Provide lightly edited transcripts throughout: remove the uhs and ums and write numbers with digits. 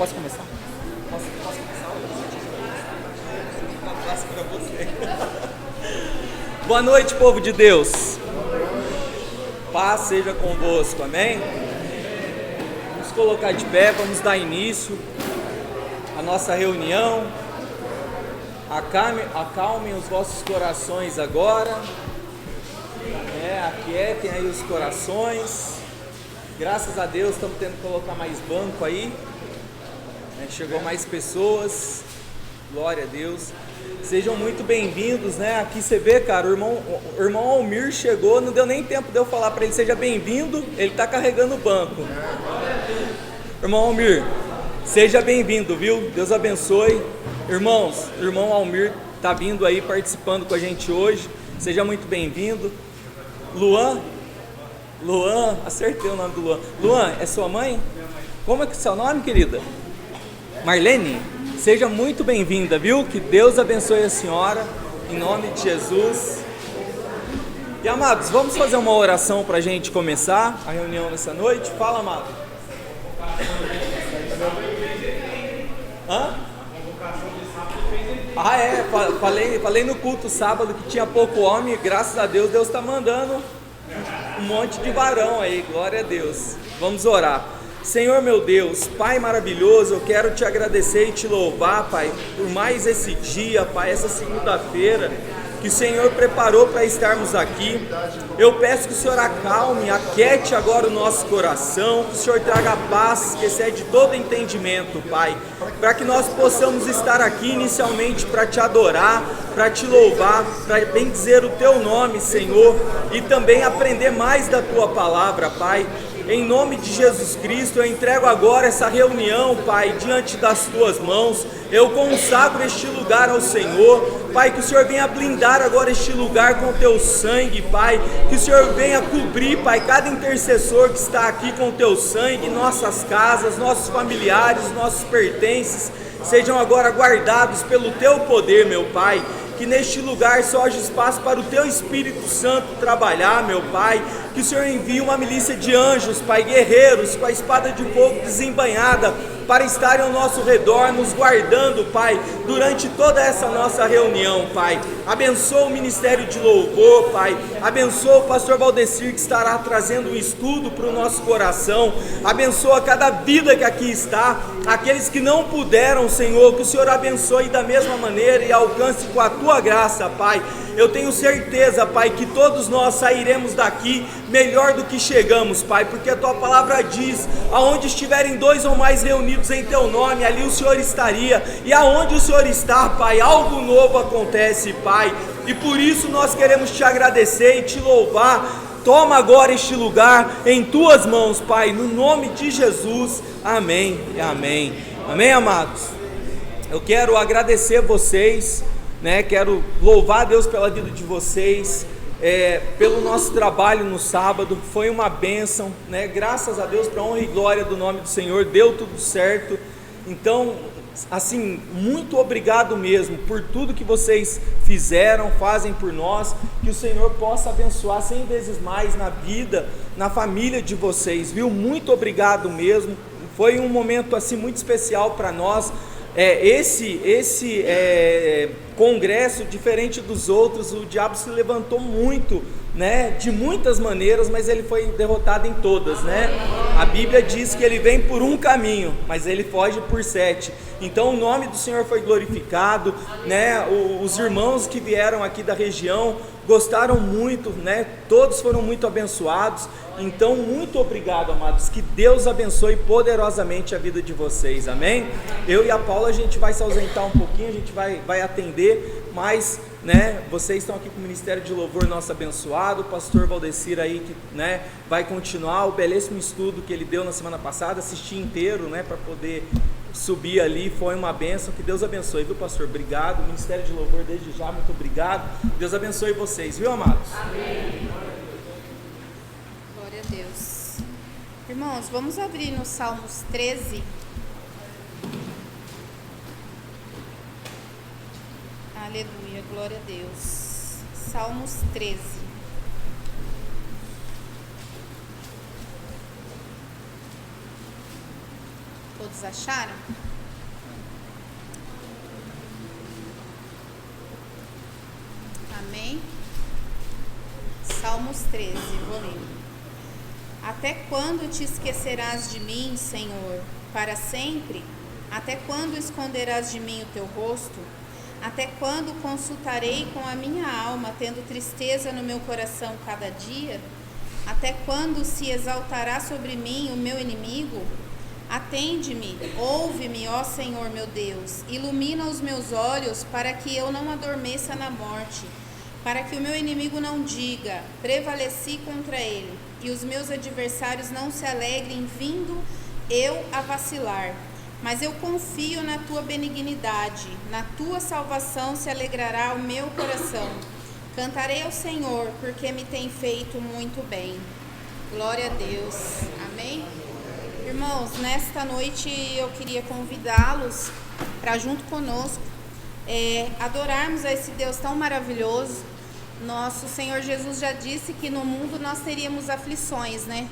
Posso começar? Posso começar? Um abraço para você. Boa noite, povo de Deus. Paz seja convosco, amém? Vamos colocar de pé, vamos dar início à nossa reunião. Acalmem os vossos corações agora. Aquietem aí os corações. Graças a Deus estamos tendo que colocar mais banco aí. Chegou mais pessoas. Glória a Deus. Sejam muito bem-vindos, né? Aqui você vê, cara, o irmão Almir chegou, não deu nem tempo de eu falar para ele, seja bem-vindo, ele está carregando o banco. Irmão Almir, seja bem-vindo, viu? Deus abençoe. Irmãos, o irmão Almir está vindo aí participando com a gente hoje, seja muito bem-vindo. Luan, acertei o nome do Luan. Luan, é sua mãe? Como é que é o seu nome, querida? Marlene? Seja muito bem-vinda, viu? Que Deus abençoe a senhora, em nome de Jesus. E amados, vamos fazer uma oração para a gente começar a reunião nessa noite? Fala, amado. Hã? Falei no culto sábado que tinha pouco homem, graças a Deus, Deus está mandando um monte de varão aí, glória a Deus. Vamos orar. Senhor meu Deus, Pai maravilhoso, eu quero te agradecer e te louvar, Pai, por mais esse dia, Pai, essa segunda-feira que o Senhor preparou para estarmos aqui. Eu peço que o Senhor acalme, aquiete agora o nosso coração, que o Senhor traga paz que excede todo entendimento, Pai, para que nós possamos estar aqui inicialmente para te adorar, para te louvar, para bendizer o teu nome, Senhor, e também aprender mais da tua palavra, Pai. Em nome de Jesus Cristo, eu entrego agora essa reunião, Pai, diante das tuas mãos. Eu consagro este lugar ao Senhor, Pai, que o Senhor venha blindar agora este lugar com o teu sangue, Pai, que o Senhor venha cobrir, Pai, cada intercessor que está aqui com o teu sangue, nossas casas, nossos familiares, nossos pertences, sejam agora guardados pelo teu poder, meu Pai. Que neste lugar só haja espaço para o Teu Espírito Santo trabalhar, meu Pai. Que o Senhor envie uma milícia de anjos, Pai, guerreiros, com a espada de fogo desembainhada, para estarem ao nosso redor, nos guardando, Pai, durante toda essa nossa reunião, Pai. Abençoa o ministério de louvor, Pai. Abençoa o pastor Valdecir, que estará trazendo um estudo para o nosso coração. Abençoa cada vida que aqui está. Aqueles que não puderam, Senhor, que o Senhor abençoe da mesma maneira e alcance com a Tua graça, Pai. Eu tenho certeza, Pai, que todos nós sairemos daqui melhor do que chegamos, Pai, porque a Tua palavra diz: aonde estiverem dois ou mais reunidos em Teu nome, ali o Senhor estaria, e aonde o Senhor está, Pai, algo novo acontece, Pai, e por isso nós queremos Te agradecer e Te louvar. Toma agora este lugar em Tuas mãos, Pai, no nome de Jesus, amém e amém. Amém, amados? Eu quero agradecer vocês, né? Quero louvar a Deus pela vida de vocês, pelo nosso trabalho no sábado, foi uma bênção, né? Graças a Deus, para a honra e glória do nome do Senhor, deu tudo certo. Então, assim, muito obrigado mesmo por tudo que vocês fizeram, fazem por nós, que o Senhor possa abençoar 100 vezes mais na vida, na família de vocês, viu? Muito obrigado mesmo, foi um momento assim muito especial para nós. Esse congresso, diferente dos outros, o diabo se levantou muito, né, de muitas maneiras, mas ele foi derrotado em todas, né? A Bíblia diz que ele vem por um caminho, mas ele foge por 7. Então o nome do Senhor foi glorificado, né? Os irmãos que vieram aqui da região gostaram muito, né? Todos foram muito abençoados. Então, muito obrigado, amados. Que Deus abençoe poderosamente a vida de vocês, amém? Eu e a Paula, a gente vai se ausentar um pouquinho, a gente vai atender, mas, né, vocês estão aqui com o Ministério de Louvor nosso abençoado, o pastor Valdecir aí, que, né, vai continuar o belíssimo estudo que ele deu na semana passada, assisti inteiro, né, para poder subir ali, foi uma bênção. Que Deus abençoe, viu, pastor? Obrigado. Ministério de Louvor, desde já, muito obrigado. Deus abençoe vocês, viu, amados? Amém. Glória a Deus. Irmãos, vamos abrir no Salmos 13. Aleluia, glória a Deus. Salmos 13. Todos acharam? Amém? Salmos 13, vou ler. Até quando te esquecerás de mim, Senhor? Para sempre? Até quando esconderás de mim o teu rosto? Até quando consultarei com a minha alma, tendo tristeza no meu coração cada dia? Até quando se exaltará sobre mim o meu inimigo? Atende-me, ouve-me, ó Senhor meu Deus, ilumina os meus olhos para que eu não adormeça na morte, para que o meu inimigo não diga, prevaleci contra ele, e os meus adversários não se alegrem vindo eu a vacilar. Mas eu confio na tua benignidade, na tua salvação se alegrará o meu coração. Cantarei ao Senhor, porque me tem feito muito bem. Glória a Deus. Amém? Irmãos, nesta noite eu queria convidá-los para junto conosco adorarmos a esse Deus tão maravilhoso. Nosso Senhor Jesus já disse que no mundo nós teríamos aflições, né?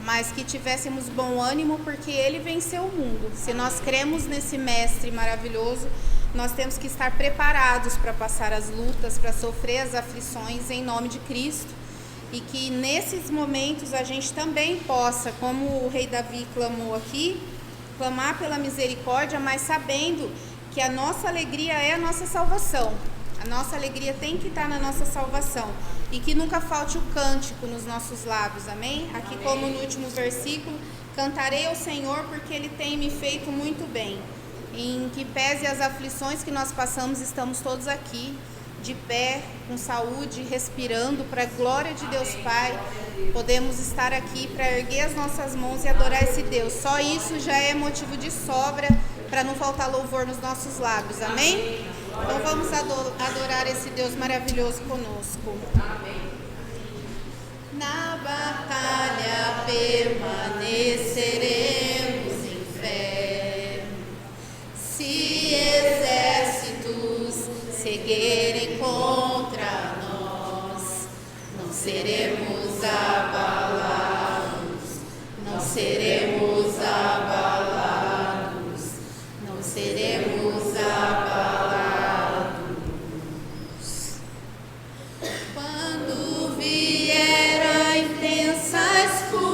Mas que tivéssemos bom ânimo, porque Ele venceu o mundo. Se nós cremos nesse Mestre maravilhoso, nós temos que estar preparados para passar as lutas, para sofrer as aflições em nome de Cristo. E que nesses momentos a gente também possa, como o rei Davi clamou aqui, clamar pela misericórdia, mas sabendo que a nossa alegria é a nossa salvação. A nossa alegria tem que estar na nossa salvação. E que nunca falte o cântico nos nossos lábios, amém? Aqui como no último versículo, cantarei ao Senhor porque Ele tem me feito muito bem. Em que pese as aflições que nós passamos, estamos todos aqui, de pé, com saúde, respirando, para a glória de Deus Pai. Podemos estar aqui para erguer as nossas mãos e adorar esse Deus. Só isso já é motivo de sobra para não faltar louvor nos nossos lábios, amém? Então vamos adorar esse Deus maravilhoso conosco. Na batalha permaneceremos em fé. Se exércitos seguirem contra nós, não seremos abalados, não seremos abalados, não seremos abalados. Quando vier a intensa escuridão,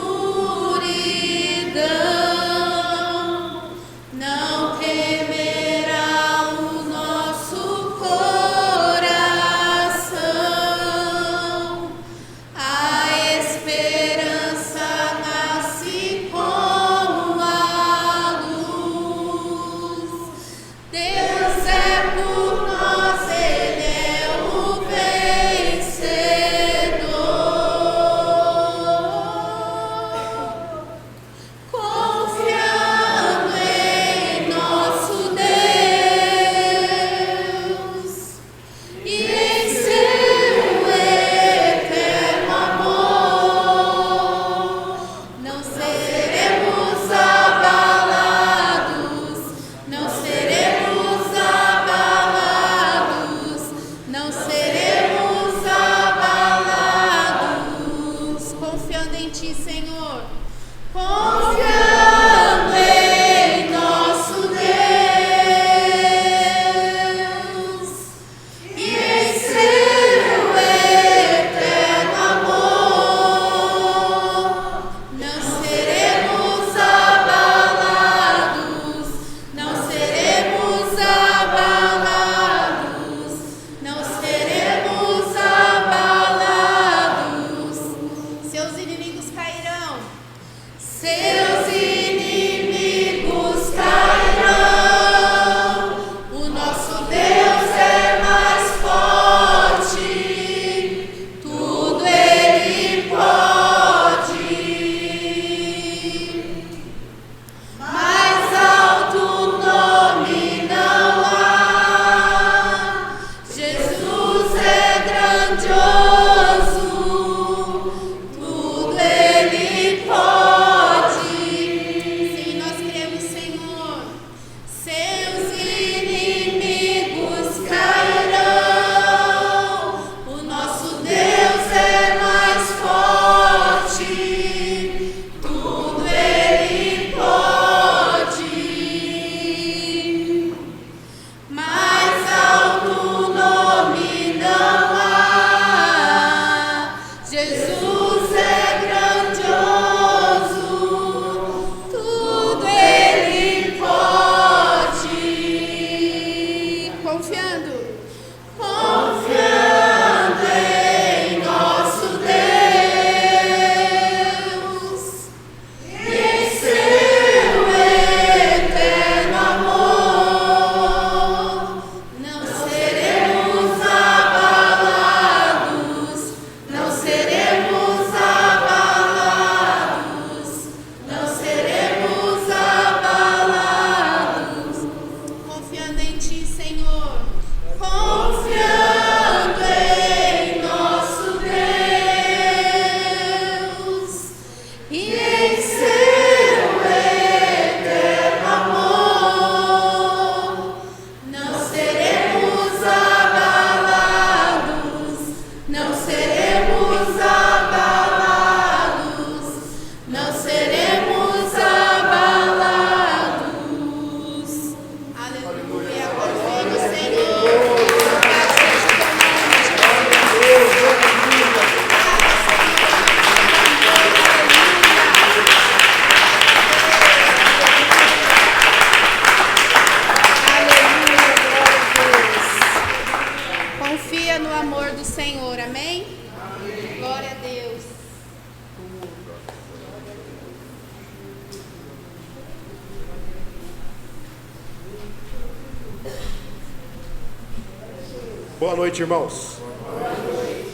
Boa noite, irmãos.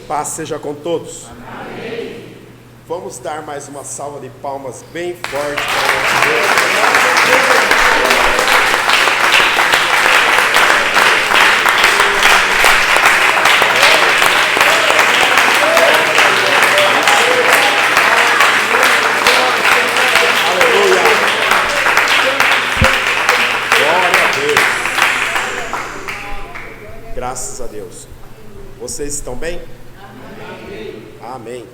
Paz seja com todos. Amém. Vamos dar mais uma salva de palmas bem forte para o nosso Deus. Aleluia. Glória a Deus. Graças a Deus. Vocês estão bem? Amém. Amém.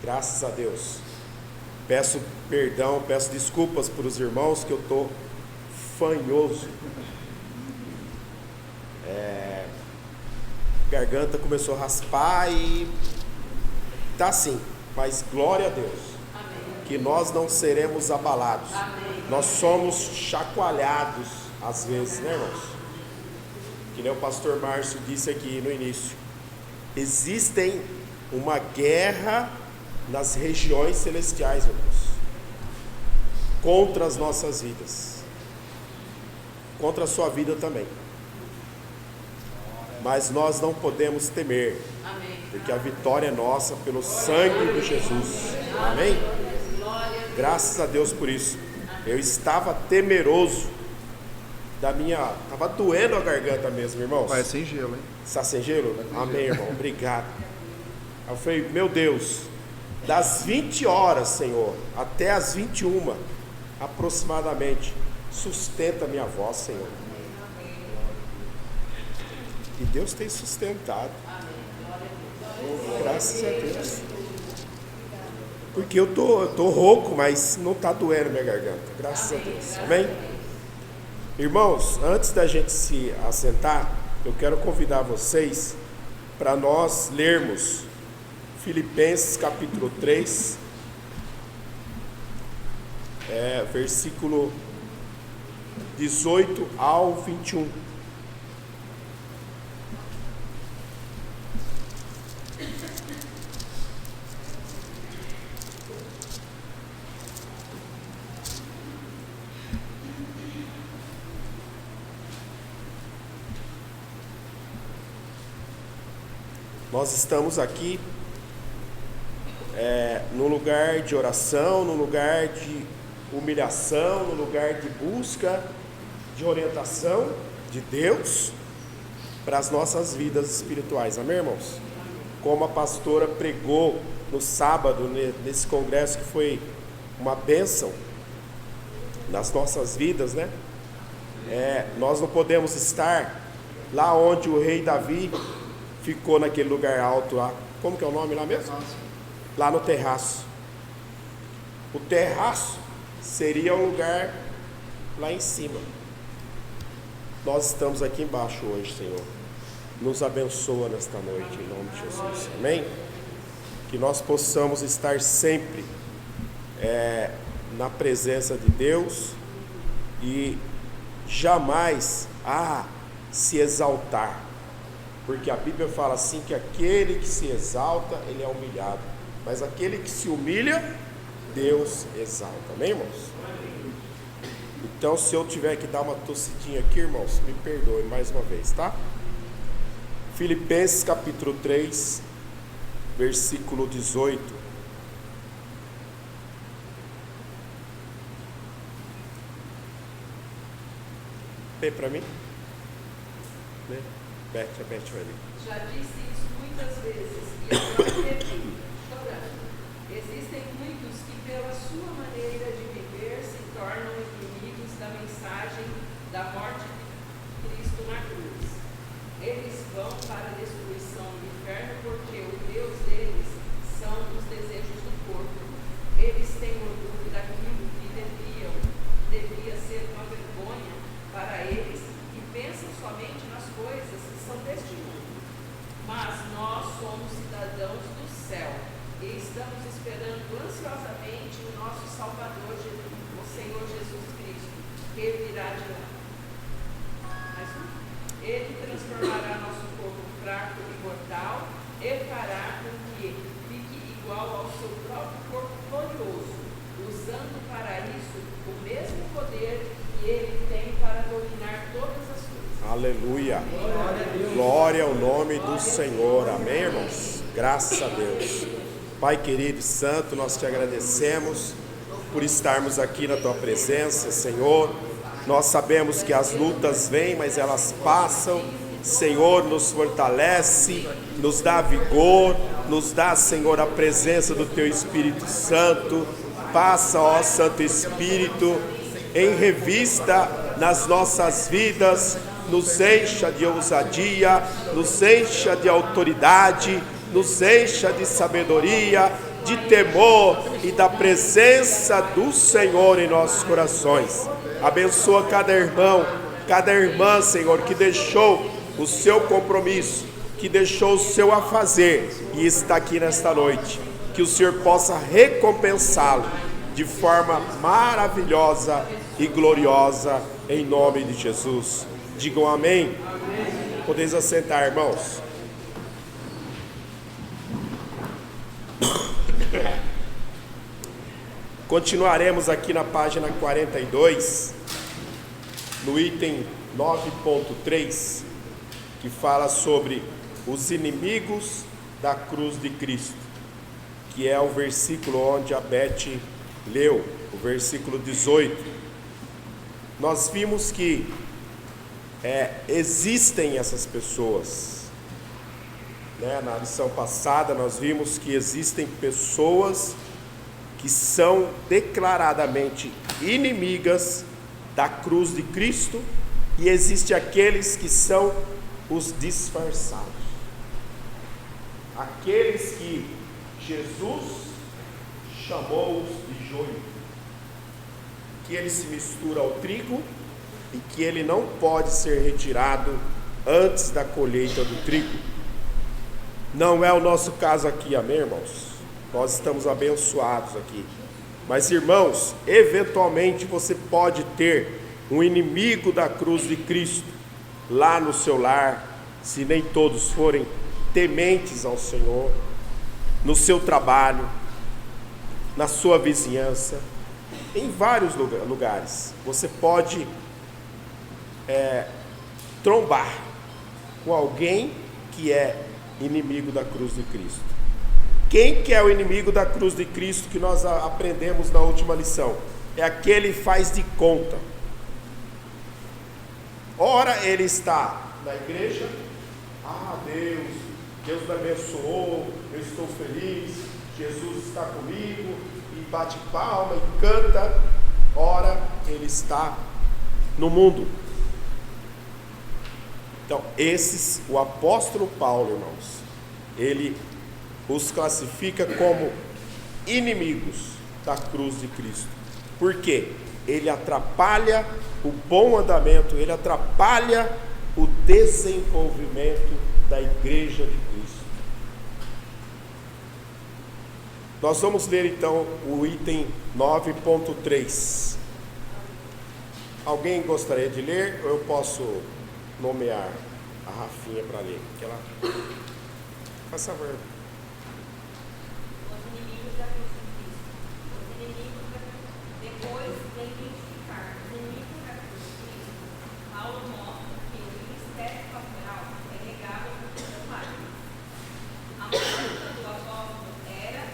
Graças a Deus. Peço perdão, peço desculpas para os irmãos que eu estou fanhoso. Garganta começou a raspar e tá assim. Mas glória a Deus. Amém. Que nós não seremos abalados. Amém. Nós somos chacoalhados às vezes, né, irmãos? Que nem o pastor Márcio disse aqui no início. Existem uma guerra nas regiões celestiais, irmãos, contra as nossas vidas, contra a sua vida também. Mas nós não podemos temer, porque a vitória é nossa pelo sangue de Jesus. Amém? Graças a Deus por isso. Eu estava temeroso estava doendo a garganta mesmo, irmãos. Vai sem gelo, hein? Está sem gelo? Amém, irmão. Obrigado. Eu falei, meu Deus, das 20 horas, Senhor, até as 21, aproximadamente, sustenta a minha voz, Senhor. E Deus tem sustentado. Graças a Deus. Porque eu tô rouco, mas não está doendo minha garganta. Graças a Deus. Amém? Irmãos, antes da gente se assentar, eu quero convidar vocês para nós lermos Filipenses capítulo 3, versículo 18 ao 21. Nós estamos aqui no lugar de oração, no lugar de humilhação, no lugar de busca, de orientação de Deus para as nossas vidas espirituais. Amém, irmãos? Como a pastora pregou no sábado, nesse congresso que foi uma bênção nas nossas vidas, né? Nós não podemos estar lá onde o rei Davi ficou naquele lugar alto lá. Como que é o nome lá mesmo? Lá no terraço. O terraço seria o lugar lá em cima. Nós estamos aqui embaixo hoje, Senhor. Nos abençoa nesta noite, em nome de Jesus. Amém? Que nós possamos estar sempre na presença de Deus e jamais se exaltar. Porque a Bíblia fala assim que aquele que se exalta, ele é humilhado. Mas aquele que se humilha, Deus exalta. Amém, irmãos? Então, se eu tiver que dar uma tossidinha aqui, irmãos, me perdoe mais uma vez, tá? Filipenses capítulo 3, versículo 18. Tem para mim? Né? A Beth vai ler. Já disse isso muitas vezes e agora repito, chorando. Existem muitos que pela sua maneira de viver se tornam inimigos da mensagem da morte de Cristo na cruz. Eles vão para a destruição do inferno porque o Deus deles são os desejos do corpo. Eles têm orgulho daquilo que devia ser uma vergonha para eles e pensam somente nas coisas que são deste mundo. Mas nós somos cidadãos do céu e estamos esperando ansiosamente o nosso Salvador, o Senhor Jesus Cristo, que virá de lá. Mais um. Ele transformará nosso corpo fraco e mortal e fará com que fique igual ao seu próprio corpo glorioso, usando para isso o mesmo poder que ele tem para dominar todas as coisas. Aleluia. Glória ao nome do Senhor. Amém, irmãos? Graças a Deus. Pai querido e santo, nós te agradecemos por estarmos aqui na tua presença, Senhor. Nós sabemos que as lutas vêm, mas elas passam. Senhor, nos fortalece, nos dá vigor, nos dá, Senhor, a presença do teu Espírito Santo. Passa, ó Santo Espírito, em revista nas nossas vidas, nos encha de ousadia, nos encha de autoridade, nos encha de sabedoria, de temor e da presença do Senhor em nossos corações. Abençoa cada irmão, cada irmã, Senhor, que deixou o seu compromisso, que deixou o seu afazer e está aqui nesta noite. Que o Senhor possa recompensá-lo de forma maravilhosa e gloriosa, em nome de Jesus. Digam amém. Podeis assentar, irmãos. Continuaremos aqui na página 42, no item 9.3, que fala sobre os inimigos da cruz de Cristo, que é o versículo onde a Beth leu, o versículo 18. Nós vimos que existem essas pessoas, né? Na lição passada nós vimos que existem pessoas que são declaradamente inimigas da cruz de Cristo, e existe aqueles que são os disfarçados, aqueles que Jesus chamou-os de joio, que ele se mistura ao trigo e que ele não pode ser retirado antes da colheita do trigo. Não é o nosso caso aqui, amém, irmãos? Nós estamos abençoados aqui. Mas, irmãos, eventualmente você pode ter um inimigo da cruz de Cristo lá no seu lar, se nem todos forem tementes ao Senhor, no seu trabalho, na sua vizinhança, em vários lugares. Você pode trombar com alguém que é inimigo da cruz de Cristo. Quem que é o inimigo da cruz de Cristo que nós aprendemos na última lição? É aquele que faz de conta. Ora ele está na igreja, Deus me abençoou, eu estou feliz, Jesus está comigo, e bate palma e canta. Ora ele está no mundo. Então esses, o apóstolo Paulo, irmãos, ele os classifica como inimigos da cruz de Cristo. Por quê? Ele atrapalha o bom andamento, ele atrapalha o desenvolvimento da igreja de Cristo. Nós vamos ler então o item 9.3. Alguém gostaria de ler, ou eu posso nomear a Rafinha para ler? Que ela... Faz favor. Depois de identificar os inimigos da cruz de Cristo, Paulo mostra que o ministério pastoral é regado por todas partes. A luta do apóstolo era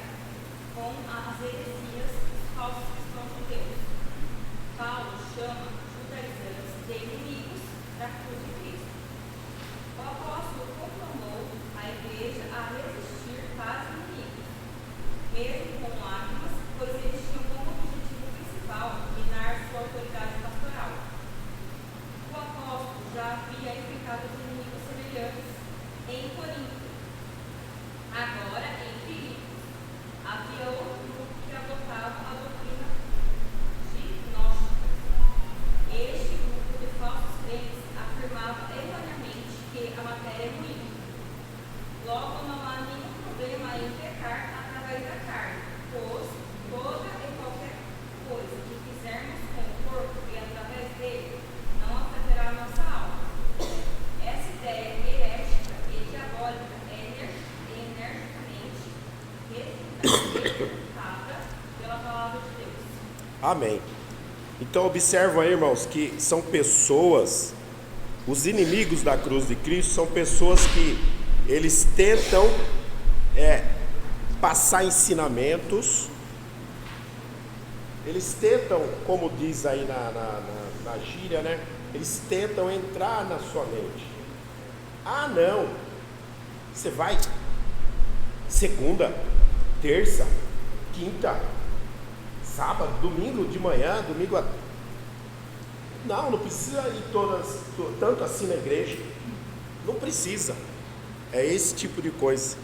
com as heresias dos falsos cristãos judeus. Paulo chama judaizantes de inimigos da cruz de Cristo. O apóstolo conclamou a igreja a resistir para os inimigos, mesmo com lágrimas, pois eles tinham como objetivo principal minar sua autoridade pastoral. O apóstolo já havia enfrentado os inimigos semelhantes em Corinto. Agora, em Filipos, havia outro grupo que adotava a doutrina de gnósticos. Este grupo de falsos crentes afirmava erroneamente que a matéria é ruim. Logo, não há nenhum problema em pecar através da carne, pois toda e qualquer coisa que fizermos com o corpo e através dele não afetará a nossa alma. Essa ideia herética e diabólica é energicamente refutada pela palavra de Deus. Amém. Então observam aí, irmãos, que são pessoas Os inimigos da cruz de Cristo são pessoas que eles tentam passar ensinamentos, eles tentam, como diz aí na gíria, né? Eles tentam entrar na sua mente. Ah, não, você vai segunda, terça, quinta, sábado, domingo de manhã, domingo à... Não precisa ir tanto assim na igreja. Não precisa. É esse tipo de coisa.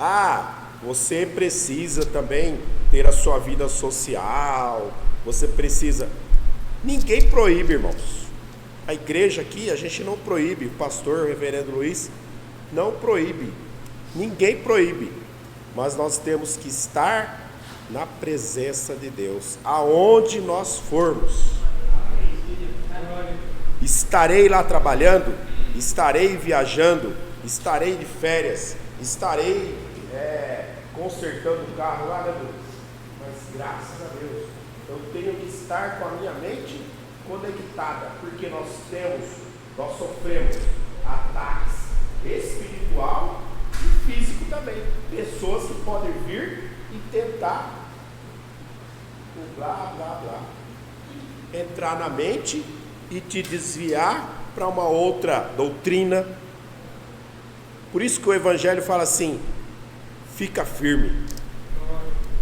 Ah, você precisa também ter a sua vida social. Você precisa... Ninguém proíbe, irmãos. A igreja aqui, a gente não proíbe. O pastor, o reverendo Luiz, não proíbe. Ninguém proíbe. Mas nós temos que estar na presença de Deus, aonde nós formos. Estarei lá trabalhando, estarei viajando, estarei de férias, estarei consertando o carro lá, né, Deus? Mas graças a Deus, eu tenho que estar com a minha mente conectada, porque nós sofremos ataques espiritual e físico também. Pessoas que podem vir e tentar blá blá blá, entrar na mente e te desviar para uma outra doutrina. Por isso que o Evangelho fala assim: fica firme.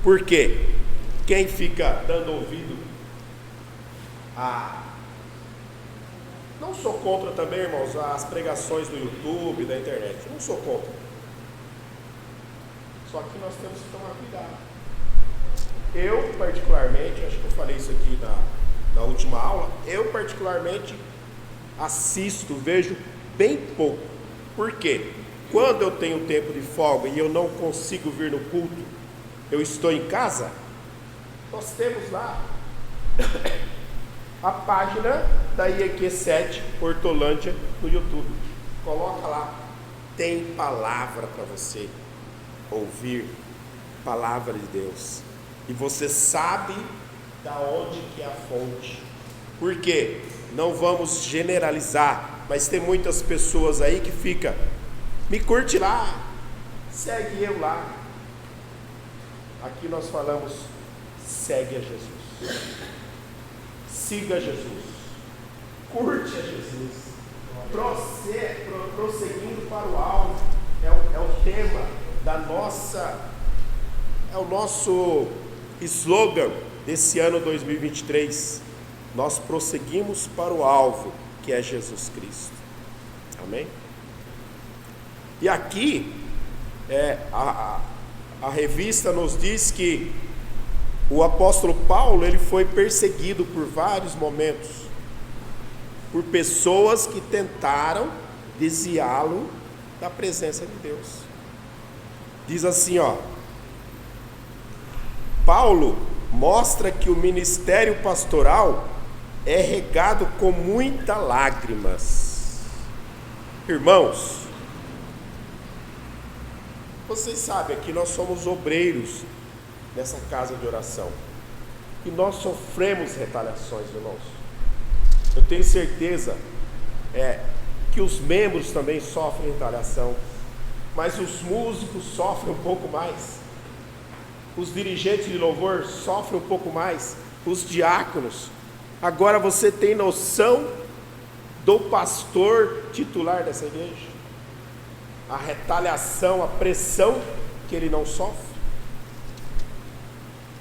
Por quê? Quem fica dando ouvido não sou contra também, irmãos, as pregações do YouTube, da internet. Não sou contra. Só que nós temos que tomar cuidado. Eu, particularmente, acho que eu falei isso aqui na última aula, eu particularmente assisto, vejo bem pouco. Por quê? Quando eu tenho tempo de folga e eu não consigo vir no culto, eu estou em casa, nós temos lá a página da IEQ7 Hortolândia no YouTube. Coloca lá, tem palavra para você ouvir, palavra de Deus. E você sabe da onde que é a fonte. Por quê? Não vamos generalizar, mas tem muitas pessoas aí que fica, me curte lá, segue eu lá. Aqui nós falamos, segue a Jesus, siga Jesus, curte a Jesus, prosseguindo para o alvo. É o tema da nossa, é o nosso slogan desse ano 2023. Nós prosseguimos para o alvo, que é Jesus Cristo. Amém? E aqui a revista nos diz que o apóstolo Paulo, ele foi perseguido por vários momentos por pessoas que tentaram desviá-lo da presença de Deus. Diz assim, Paulo mostra que o ministério pastoral é regado com muitas lágrimas. Irmãos, vocês sabem que nós somos obreiros nessa casa de oração e nós sofremos retaliações, irmãos. Eu tenho certeza que os membros também sofrem retaliação, mas os músicos sofrem um pouco mais, os dirigentes de louvor sofrem um pouco mais, os diáconos. Agora você tem noção do pastor titular dessa igreja? A retaliação, a pressão que ele não sofre.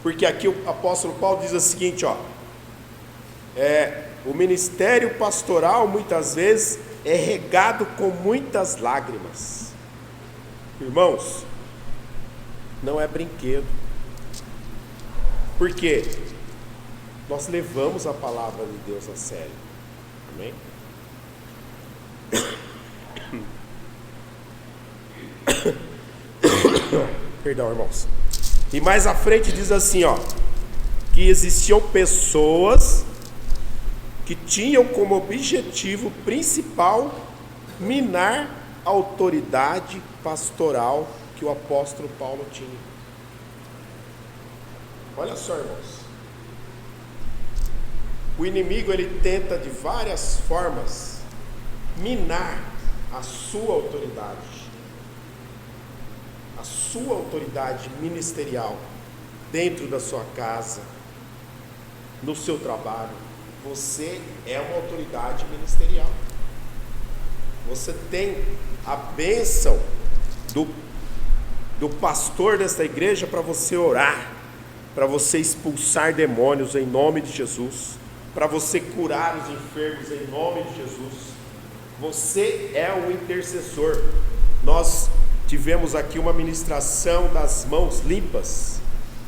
Porque aqui o apóstolo Paulo diz o seguinte, o ministério pastoral muitas vezes é regado com muitas lágrimas. Irmãos, não é brinquedo. Por quê? Nós levamos a palavra de Deus a sério. Amém? Perdão, irmãos. E mais à frente diz assim, que existiam pessoas que tinham como objetivo principal minar a autoridade pastoral que o apóstolo Paulo tinha. Olha só, irmãos. O inimigo, ele tenta de várias formas minar a sua autoridade ministerial dentro da sua casa, no seu trabalho. Você é uma autoridade ministerial. Você tem a bênção do pastor desta igreja para você orar, para você expulsar demônios em nome de Jesus, para você curar os enfermos em nome de Jesus. Você é o intercessor. Nós tivemos aqui uma ministração das mãos limpas.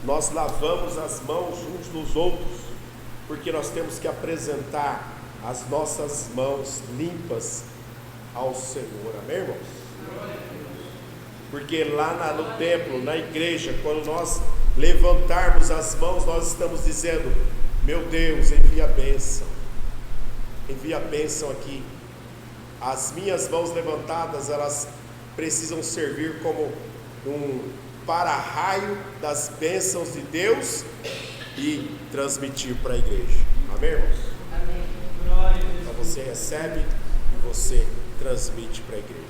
Nós lavamos as mãos uns dos outros, porque nós temos que apresentar as nossas mãos limpas ao Senhor. Amém, irmãos? Porque lá no templo, na igreja, quando nós levantarmos as mãos, nós estamos dizendo: meu Deus, envia a bênção. Envia a bênção aqui. As minhas mãos levantadas, elas precisam servir como um para-raio das bênçãos de Deus e transmitir para a igreja. Amém, irmãos? Amém. Então você recebe e você transmite para a igreja.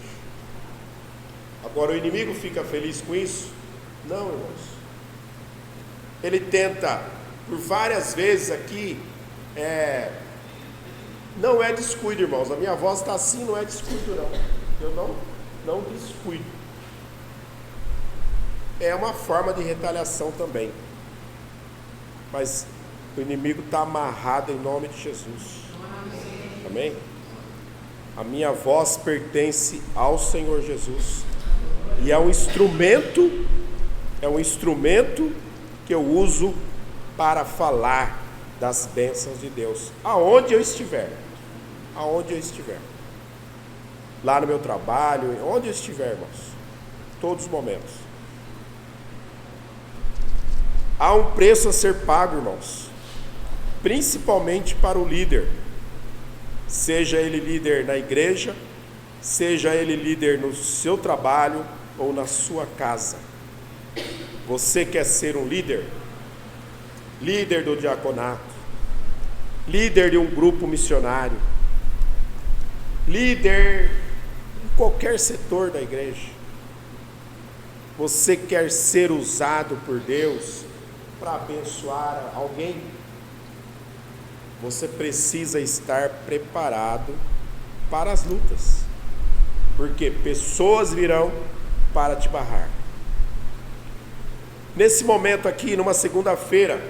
Agora o inimigo fica feliz com isso? Não, irmãos. Ele tenta por várias vezes aqui, não é descuido, irmãos. A minha voz está assim, não é descuido não. Eu não descuido. É uma forma de retaliação também. Mas o inimigo está amarrado em nome de Jesus. Amém? A minha voz pertence ao Senhor Jesus. E é um instrumento que eu uso para falar das bênçãos de Deus, aonde eu estiver. Lá no meu trabalho, onde eu estiver, irmãos. Todos os momentos. Há um preço a ser pago, irmãos. Principalmente para o líder. Seja ele líder na igreja, seja ele líder no seu trabalho ou na sua casa. Você quer ser um líder? Líder do diaconato, líder de um grupo missionário, líder em qualquer setor da igreja. Você quer ser usado por Deus para abençoar alguém? Você precisa estar preparado para as lutas, porque pessoas virão para te barrar. Nesse momento aqui, numa segunda-feira,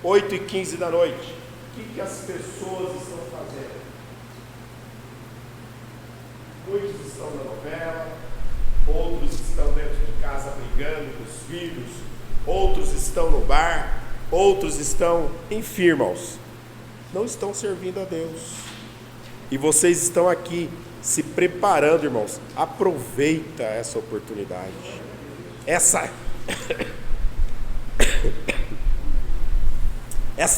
8h15 da noite, o que as pessoas estão fazendo? Muitos estão na novela, outros estão dentro de casa brigando com os filhos, outros estão no bar, outros estão, enfim, irmãos, não estão servindo a Deus. E vocês estão aqui se preparando, irmãos. Aproveita essa oportunidade. Essa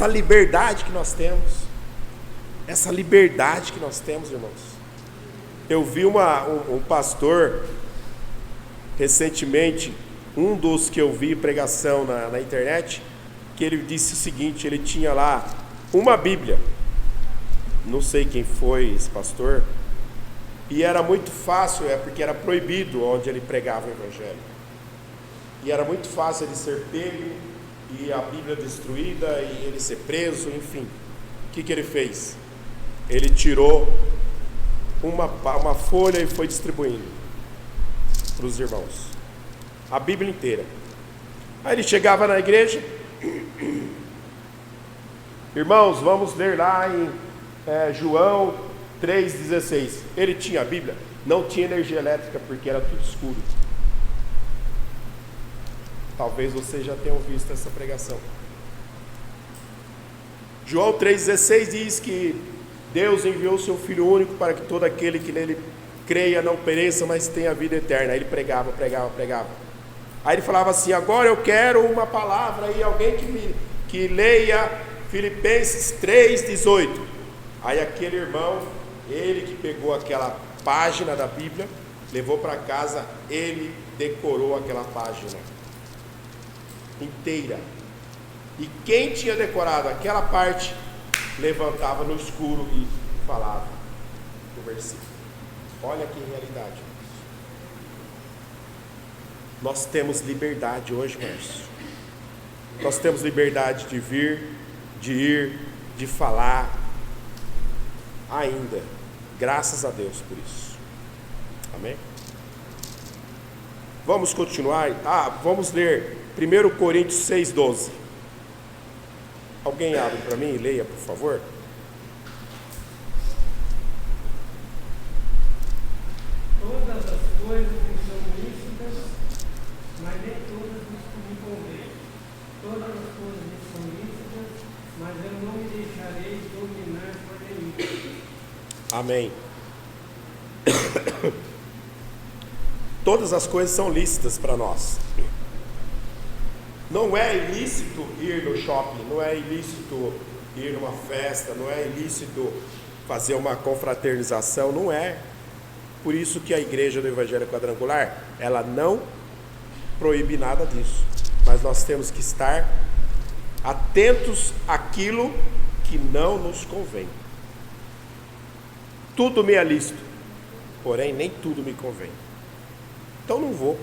liberdade que nós temos. Irmãos. Eu vi um pastor recentemente, um dos que eu vi pregação na internet, que ele disse o seguinte: ele tinha lá uma Bíblia, não sei quem foi esse pastor, e era muito fácil, porque era proibido onde ele pregava o evangelho, e era muito fácil ele ser pego e a Bíblia destruída e ele ser preso, enfim. O que ele fez? Ele tirou uma folha e foi distribuindo para os irmãos a Bíblia inteira. Aí ele chegava na igreja: irmãos, vamos ler lá em João 3,16. Ele tinha a Bíblia, não tinha energia elétrica porque era tudo escuro. Talvez vocês já tenham visto essa pregação. João 3,16 diz que Deus enviou o seu Filho único para que todo aquele que nele creia não pereça, mas tenha vida eterna. Aí ele pregava. Aí ele falava assim: agora eu quero uma palavra aí, alguém que leia Filipenses 3,18. Aí aquele irmão, ele que pegou aquela página da Bíblia, levou para casa, ele decorou aquela página inteira. E quem tinha decorado aquela parte, levantava no escuro e falava: eu versículo. Olha que realidade. Nós temos liberdade hoje, Márcio. Nós temos liberdade de vir, de ir, de falar. Ainda. Graças a Deus por isso. Amém? Vamos continuar. Vamos ler 1 Coríntios 6,12. Alguém abre para mim e leia, por favor. Todas as coisas me são lícitas, mas nem todas me convêm. Todas as coisas me são lícitas, mas eu não me deixarei dominar por nenhuma. Amém. Todas as coisas são lícitas para nós. Não é ilícito ir no shopping, não é ilícito ir numa festa, não é ilícito fazer uma confraternização, não é. Por isso que a igreja do Evangelho Quadrangular, ela não proíbe nada disso. Mas nós temos que estar atentos àquilo que não nos convém. Tudo me é lícito, porém nem tudo me convém. Então não vou.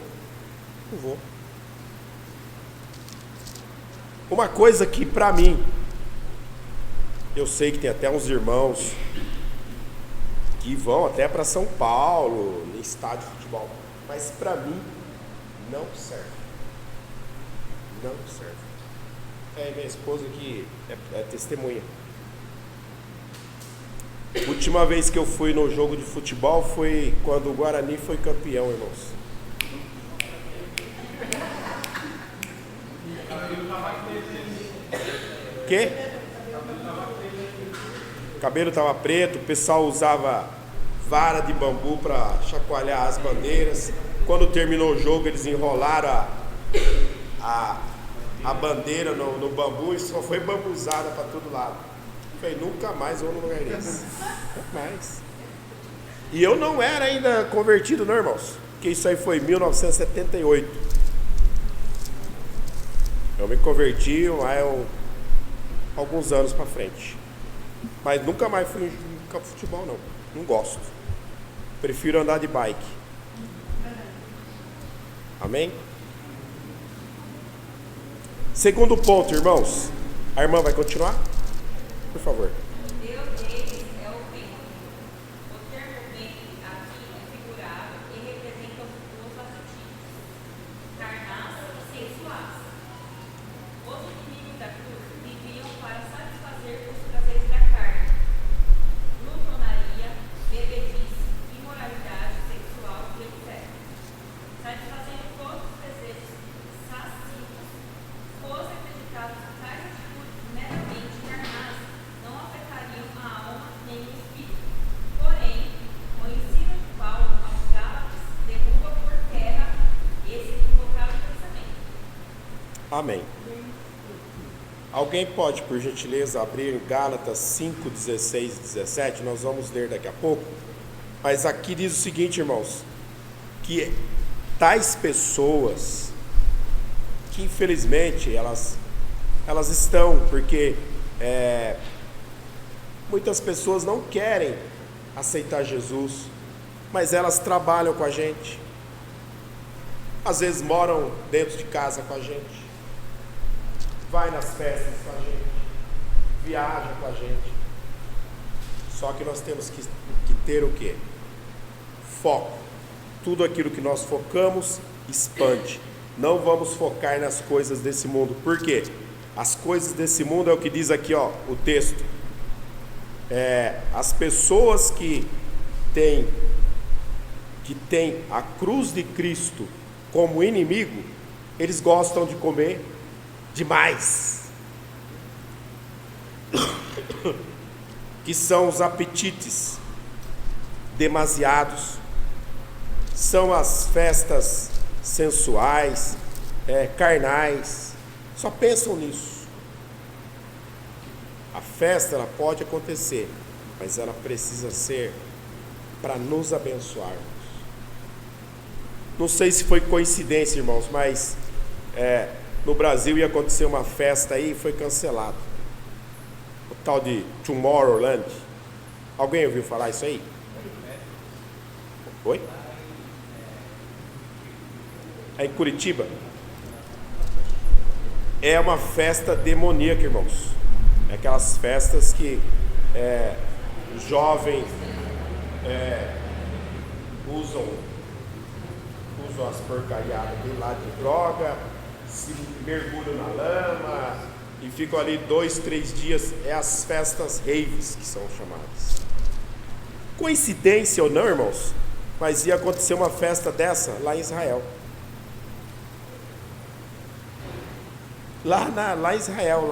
Uma coisa que para mim, eu sei que tem até uns irmãos que vão até para São Paulo, em estádio de futebol, mas para mim não serve. Não serve. Minha esposa que é testemunha. Última vez que eu fui no jogo de futebol foi quando o Guarani foi campeão, irmãos. Quê? O cabelo estava preto, o pessoal usava vara de bambu para chacoalhar as bandeiras. Quando terminou o jogo, eles enrolaram a bandeira no bambu e só foi bambuzada para todo lado. Falei, nunca mais vou num lugar desse. Nunca mais. E eu não era ainda convertido, não, irmãos. Porque isso aí foi em 1978. Eu me converti alguns anos para frente. Mas nunca mais fui em campo de futebol, não. Não gosto. Prefiro andar de bike. Amém? Segundo ponto, irmãos. A irmã vai continuar? Por favor. O Deus deles é o ventre. O termo ventre aqui é figurado e representa os apetites carnais e sexuais. Os inimigos da cruz viviam para satisfazer os prazeres da carne, glutonaria, bebedice, imoralidade sexual e etc. Satisfazendo todos os desejos sacios, fosse acreditado que tais atitudes meramente carnais não afetariam a alma nem o espírito. Porém, o ensino de Paulo aos Gálatas derruba por terra esse equivocado pensamento. Amém. Alguém pode, por gentileza, abrir Gálatas 5, 16 e 17? Nós vamos ler daqui a pouco. Mas aqui diz o seguinte, irmãos, que tais pessoas, que infelizmente elas estão, porque muitas pessoas não querem aceitar Jesus, mas elas trabalham com a gente, às vezes moram dentro de casa com a gente, vai nas festas com a gente, viaja com a gente. Só que nós temos que ter o quê? Foco. Tudo aquilo que nós focamos, expande. Não vamos focar nas coisas desse mundo. Por quê? As coisas desse mundo é o que diz aqui, ó, o texto. As pessoas que têm a cruz de Cristo como inimigo, eles gostam de comer demais. Que são os apetites demasiados, são as festas sensuais, carnais, só pensam nisso. A festa ela pode acontecer, mas ela precisa ser para nos abençoarmos. Não sei se foi coincidência, irmãos, mas no Brasil ia acontecer uma festa aí e foi cancelado. O tal de Tomorrowland. Alguém ouviu falar isso aí? Oi? É em Curitiba? É uma festa demoníaca, irmãos. É aquelas festas que os jovens usam as porcariadas de lá de droga, se mergulham na lama e ficam ali 2, 3 dias. É as festas raves que são chamadas. Coincidência ou não, irmãos, mas ia acontecer uma festa dessa lá em Israel. Lá em Israel,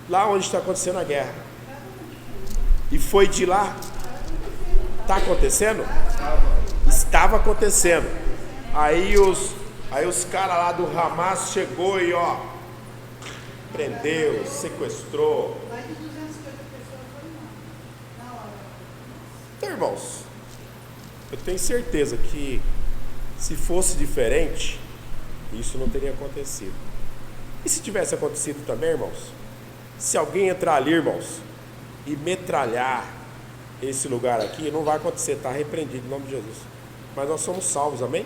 lá onde está acontecendo a guerra. E foi de lá. Está acontecendo? Estava acontecendo. Aí os caras lá do Hamas chegou e prendeu, sequestrou. Então, irmãos, eu tenho certeza que se fosse diferente, isso não teria acontecido. E se tivesse acontecido também, irmãos, se alguém entrar ali, irmãos, e metralhar esse lugar aqui, não vai acontecer, está repreendido em nome de Jesus. Mas nós somos salvos, amém?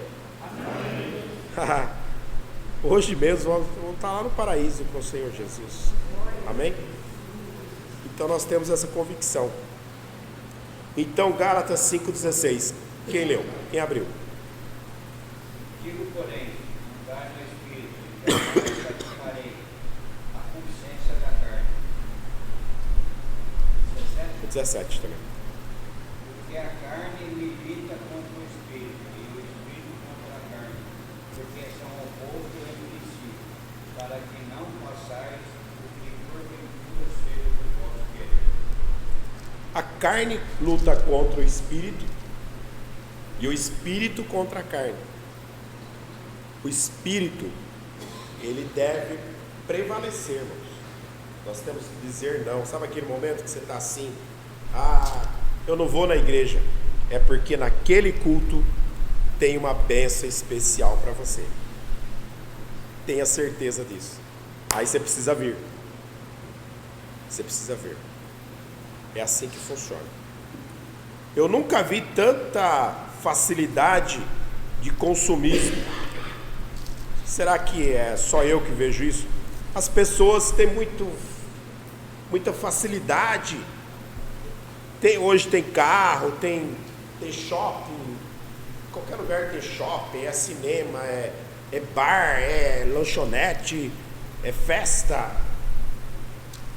Amém. Hoje mesmo vamos estar lá no paraíso com o Senhor Jesus, amém? Então nós temos essa convicção. Então Gálatas 5,16, quem leu? Quem abriu? Digo, porém, andai no Espírito, e jamais satisfarei a consciência da carne. 17 também. Porque a carne milita contra o Espírito, e o Espírito contra a carne, porque são opostos entre si, para que não façais o que porventura seja do vosso querer. A carne luta contra o Espírito e o Espírito contra a carne. O Espírito, ele deve prevalecer, irmãos. Nós temos que dizer não. Sabe aquele momento que você está assim, eu não vou na igreja? É porque naquele culto tem uma bênção especial para você. Tenha certeza disso. Aí você precisa vir. Você precisa vir. É assim que funciona. Eu nunca vi tanta facilidade de consumismo. Será que é só eu que vejo isso? As pessoas têm muita facilidade. Hoje tem carro, tem shopping, qualquer lugar tem shopping, é cinema, é bar, é lanchonete, é festa.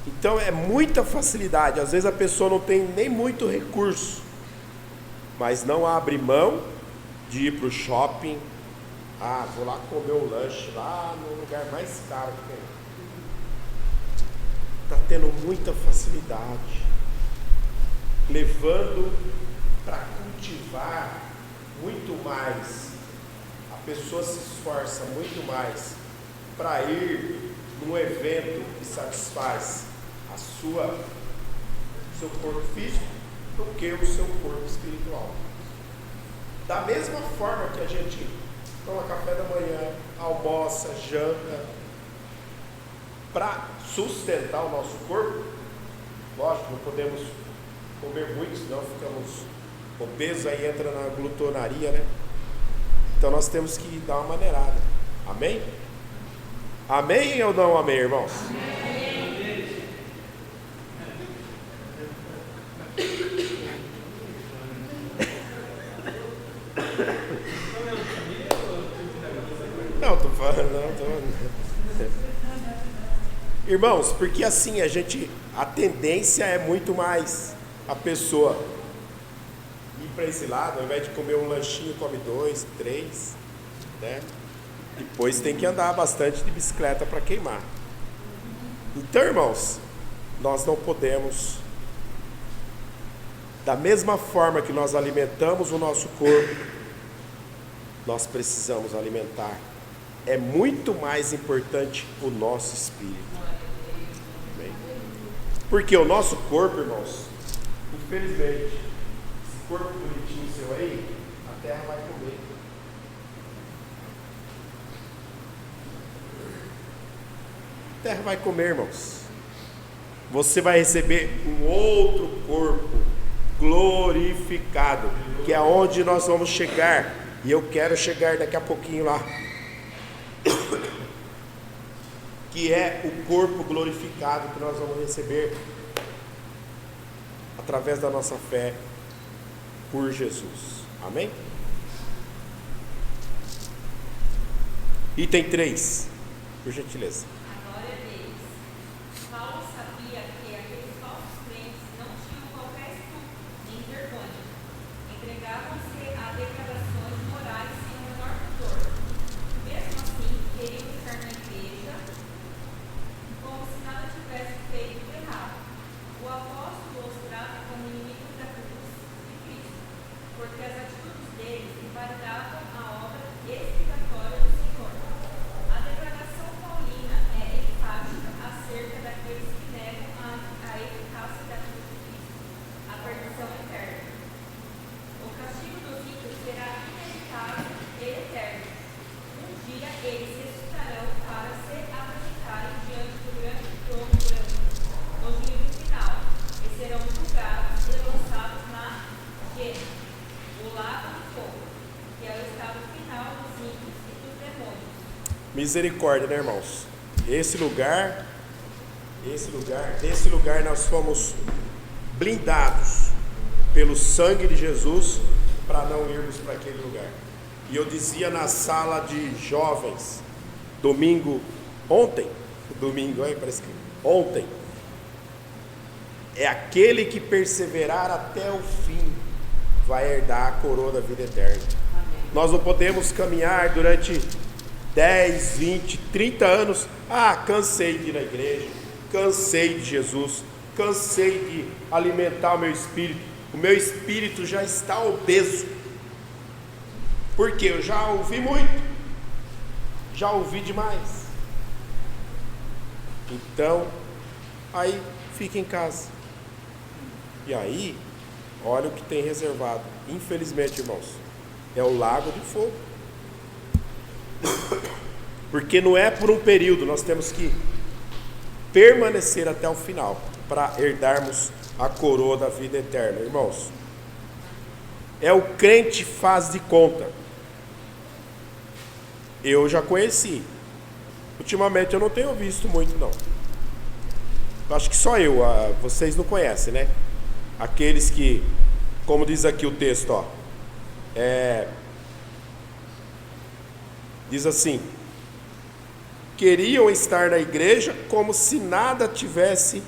Então é muita facilidade. Às vezes a pessoa não tem nem muito recurso, mas não abre mão de ir para o shopping. Vou lá comer um lanche lá no lugar mais caro que tem. Está tendo muita facilidade, levando para cultivar muito mais. A pessoa se esforça muito mais para ir num evento que satisfaz seu corpo físico do que o seu corpo espiritual. Da mesma forma que a gente toma café da manhã, almoça, janta, para sustentar o nosso corpo, lógico, não podemos comer muito, senão ficamos obesos, aí entra na glutonaria, né? Então nós temos que dar uma maneirada. Amém? Amém ou não amém, irmãos? Amém. Não, tô falando, não, tô... Irmãos, porque assim a tendência é muito mais a pessoa ir para esse lado, ao invés de comer um lanchinho, come 2, 3, né? Depois tem que andar bastante de bicicleta para queimar. Então, irmãos, nós não podemos, da mesma forma que nós alimentamos o nosso corpo, nós precisamos alimentar. É muito mais importante o nosso espírito. Amém? Porque o nosso corpo, irmãos, infelizmente, esse corpo bonitinho seu aí, a terra vai comer. A terra vai comer, irmãos. Você vai receber um outro corpo glorificado, que é onde nós vamos chegar, e eu quero chegar daqui a pouquinho lá, que é o corpo glorificado que nós vamos receber através da nossa fé por Jesus. Amém? Item 3, por gentileza. Glória a Deus. Paulo sabia que aqueles falsos crentes não tinham qualquer estudo nem vergonha. Entregavam-se a degradações morais sem o menor pudor. Mesmo assim, queriam estar na igreja como se nada tivesse feito de errado. O apóstolo os trata como inimigos da cruz de Cristo, porque as atitudes deles invalidavam a obra expiatória do Senhor. A degradação paulina é enfática acerca daqueles que negam a eficácia da cruz de Cristo, a perdição eterna. O castigo dos ímpios será inevitável e eterno. Um dia eles ressuscitarão para se apresentarem diante do grande trono branco, no juízo final, e serão julgados e lançados na Gênesis, o lago de fogo, que é o estado final dos ímpios e dos demônios. Misericórdia, né, irmãos? Desse lugar nós fomos blindados pelo sangue de Jesus para não irmos para aquele lugar. E eu dizia na sala de jovens, ontem, é aquele que perseverar até o fim vai herdar a coroa da vida eterna. Nós não podemos caminhar durante 10, 20, 30 anos. Cansei de ir na igreja, cansei de Jesus, cansei de alimentar o meu espírito já está obeso, porque eu já ouvi muito, já ouvi demais. Então, aí fica em casa, e aí, olha o que tem reservado, infelizmente, irmãos, é o lago de fogo. Porque não é por um período, nós temos que permanecer até o final para herdarmos a coroa da vida eterna, irmãos. É o crente faz de conta. Eu já conheci. Ultimamente eu não tenho visto muito, não. Eu acho que só vocês não conhecem, né? Aqueles que, como diz aqui o texto, diz assim: queriam estar na igreja como se nada tivesse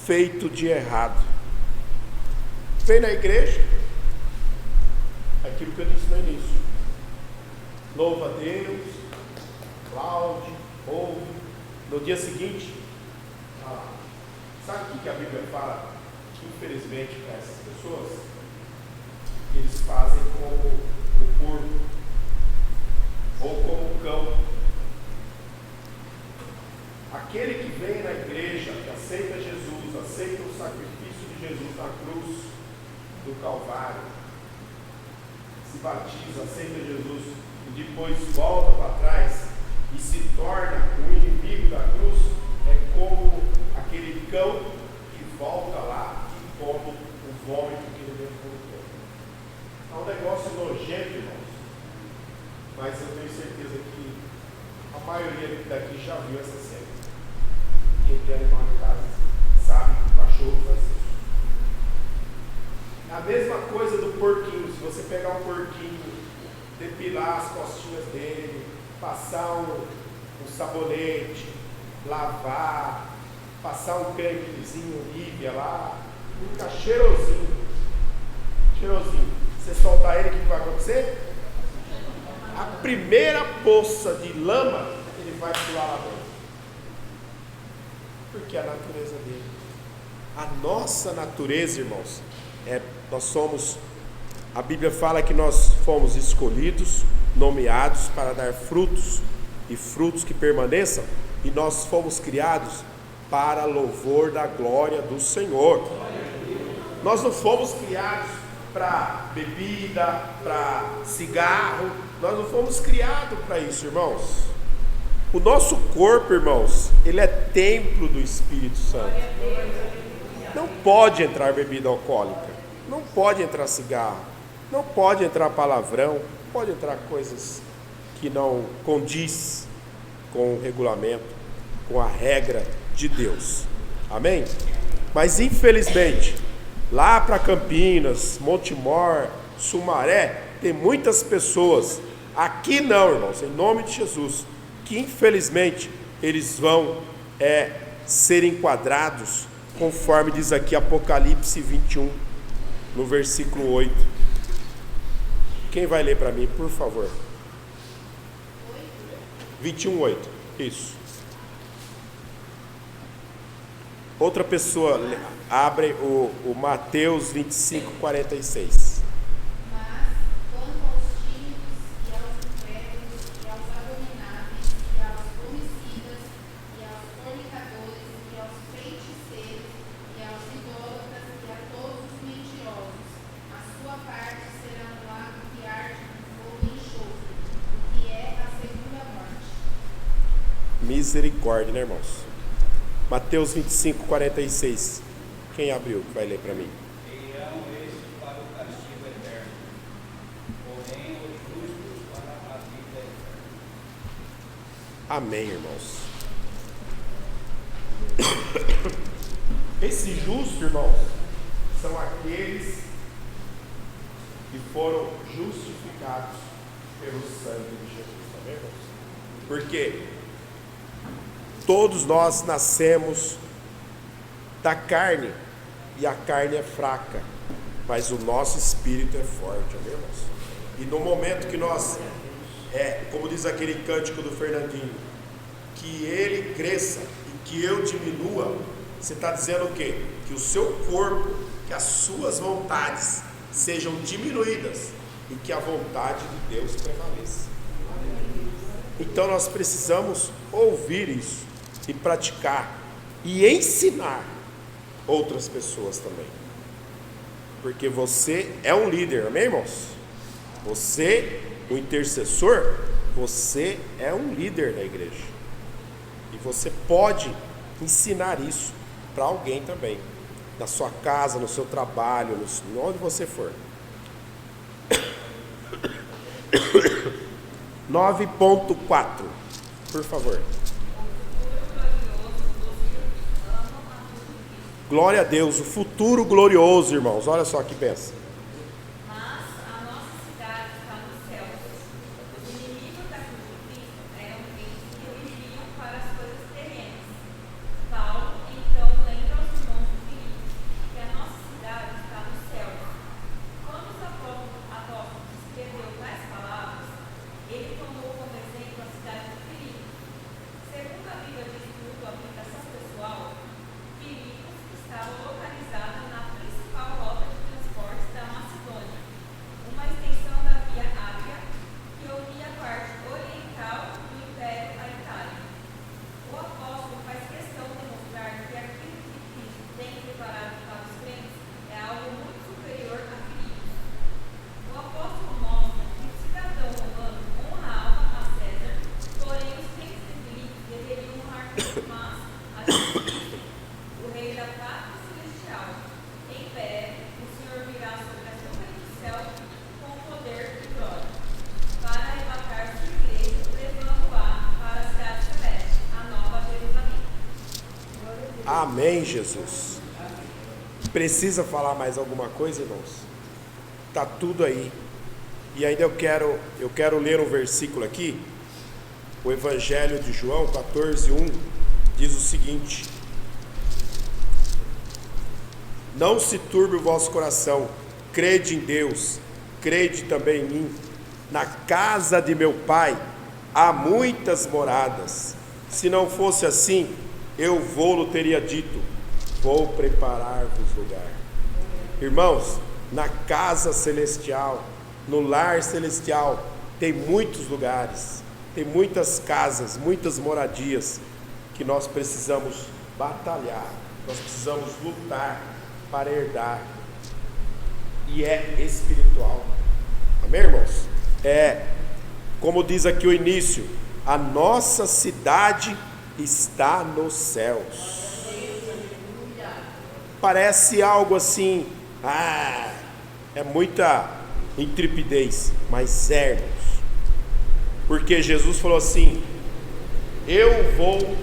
feito de errado. Vem na igreja, aquilo que eu disse no início, louva a Deus, aplaude, ouve. No dia seguinte, sabe o que a Bíblia fala? Infelizmente, para essas pessoas, eles fazem como o porco ou como o cão. Aquele que vem na igreja, que aceita Jesus, aceita o sacrifício de Jesus na cruz do Calvário, se batiza, aceita Jesus e depois volta para trás e se torna um inimigo da cruz, é como aquele cão que volta lá e come o vômito que ele deu no corpo. É um negócio nojento, irmãos, mas eu tenho certeza que a maioria daqui já viu essa cena. Quem tem animal em casa sabe que o cachorro faz isso. A mesma coisa do porquinho. Se você pegar um porquinho, depilar as costinhas dele, passar um sabonete, lavar, passar um cremezinho Nivea lá, fica cheirosinho. Você soltar ele, o que vai acontecer? A primeira poça de lama, ele vai pular lá dentro. Porque é a natureza dele. A nossa natureza, irmãos, nós somos, a Bíblia fala que nós fomos escolhidos, nomeados para dar frutos, e frutos que permaneçam, e nós fomos criados para louvor da glória do Senhor. Nós não fomos criados para bebida, para cigarro, nós não fomos criados para isso, irmãos. O nosso corpo, irmãos, ele é templo do Espírito Santo. Não pode entrar bebida alcoólica, não pode entrar cigarro, não pode entrar palavrão, não pode entrar coisas que não condiz com o regulamento, com a regra de Deus. Amém? Mas infelizmente, lá para Campinas, Montemor, Sumaré, tem muitas pessoas, aqui não, irmãos, em nome de Jesus, que infelizmente eles vão ser enquadrados, conforme diz aqui Apocalipse 21, no versículo 8. Quem vai ler para mim, por favor? 21:8, isso. Outra pessoa, abre o Mateus 25:46. Mas, quanto aos tímidos e aos incrédulos e aos abomináveis e aos homicidas e aos fornicadores e aos feiticeiros e aos idólatras e a todos os mentirosos, a sua parte será no lago que arde com fogo e enxofre, o que é a segunda morte. Misericórdia, né, irmãos? Mateus 25:46. Quem abriu que vai ler para mim? Irão estes para o castigo eterno, porém os justos para a vida eterna. Amém, irmãos. Esse justo, irmãos, são aqueles que foram justificados pelo sangue de Jesus. Amém, irmãos? Porque todos nós nascemos da carne, e a carne é fraca, mas o nosso espírito é forte, amém, irmãos? E no momento que nós, como diz aquele cântico do Fernandinho, que ele cresça e que eu diminua, você está dizendo o quê? Que o seu corpo, que as suas vontades sejam diminuídas e que a vontade de Deus prevaleça. Então nós precisamos ouvir isso e praticar e ensinar outras pessoas também, porque você é um líder, amém, irmãos? Você, o intercessor, você é um líder da igreja e você pode ensinar isso para alguém também, na sua casa, no seu trabalho, onde você for. 9.4, por favor. Glória a Deus, o futuro glorioso, irmãos. Olha só que benção. Mas a nossa cidade está nos céus. Os inimigos da cruz de Cristo eram aqueles que o enviam para as coisas terrenas. Paulo, então, lembra aos irmãos de Filipe que a nossa cidade está nos céus. Quando os apóstolos escreveu tais palavras, ele tomou como exemplo a cidade de Filipe. Segundo a Bíblia de Estudo, aplicação pessoal, Filipos estava localizada na principal rota de transportes da Macedônia, uma extensão da Via Ápia que unia a parte oriental do Império à Itália. O apóstolo faz questão de mostrar que aquilo que Cristo tem preparado para os crentes é algo muito superior a Filipos. O apóstolo mostra que o cidadão romano honrava a César, porém os crentes de Filipos deveriam honrar mais a Jesus, o Rei da Pátria Celestial. Em breve, o Senhor virá sobre as nuvens do céu com poder e glória, para arrebatar sua igreja, levando-a para a cidade celeste, a nova Jerusalém. Amém, Jesus. Precisa falar mais alguma coisa, irmãos? Está tudo aí. E ainda eu quero ler um versículo aqui. O Evangelho de João 14:1 diz o seguinte: não se turbe o vosso coração, crede em Deus, crede também em mim. Na casa de meu Pai há muitas moradas. Se não fosse assim, eu vou-lo teria dito, vou preparar-vos lugar. Irmãos, na casa celestial, no lar celestial, tem muitos lugares, tem muitas casas, muitas moradias que nós precisamos batalhar, nós precisamos lutar para herdar, e é espiritual, amém, irmãos? Como diz aqui o início, a nossa cidade está nos céus. Parece algo assim É muita intrepidez, mas é, irmãos. Porque Jesus falou assim: eu vou,